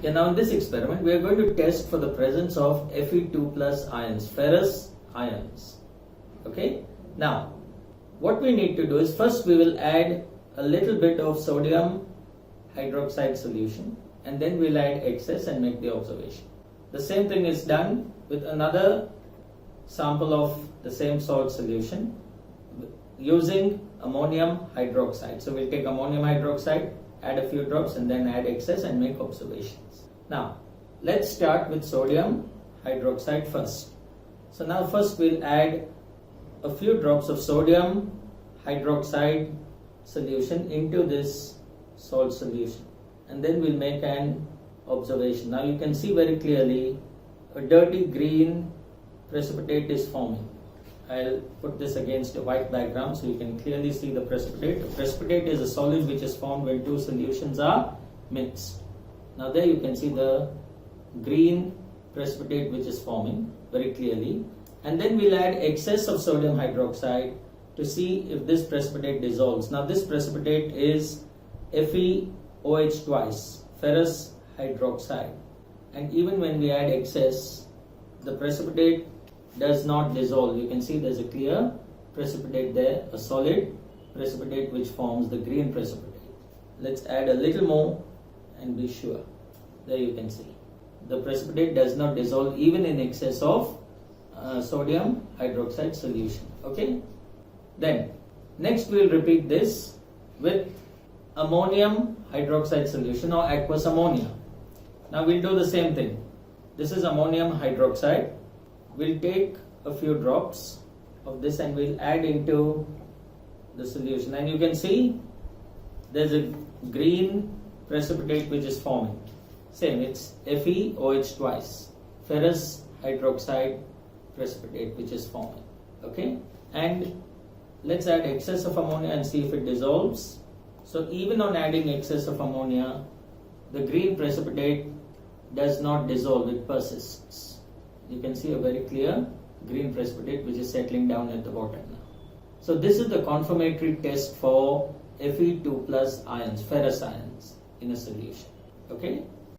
Okay, now in this experiment we are going to test for the presence of Fe2 plus ions, ferrous ions. Okay, now what we need to do is first we will add a little bit of sodium hydroxide solution and then we'll add excess and make the observation. The same thing is done with another sample of the same salt solution using ammonium hydroxide. So we'll take ammonium hydroxide, add a few drops and then add excess and make observations. Now let's start with sodium hydroxide first. So now first we'll add a few drops of sodium hydroxide solution into this salt solution and then we'll make an observation. Now you can see very clearly a dirty green precipitate is forming. I'll put this against a white background so you can clearly see the precipitate. The precipitate is a solid which is formed when two solutions are mixed. Now there you can see the green precipitate which is forming very clearly. And then we'll add excess of sodium hydroxide to see if this precipitate dissolves. Now this precipitate is FeOH twice, ferrous hydroxide. And even when we add excess, the precipitate does not dissolve. You can see there's a clear precipitate there, a solid precipitate which forms the green precipitate. Let's add a little more and be sure. There you can see. The precipitate does not dissolve even in excess of sodium hydroxide solution. Okay? Then, next we'll repeat this with ammonium hydroxide solution or aqueous ammonia. Now we'll do the same thing. This is ammonium hydroxide. We'll take a few drops of this and we'll add into the solution. And you can see there's a green precipitate which is forming. Same, it's FeOH twice, ferrous hydroxide precipitate which is forming. Okay? And let's add excess of ammonia and see if it dissolves. So even on adding excess of ammonia, the green precipitate does not dissolve, it persists. You can see a very clear green precipitate which is settling down at the bottom now. So this is the confirmatory test for Fe2 plus ions, ferrous ions in a solution. Okay?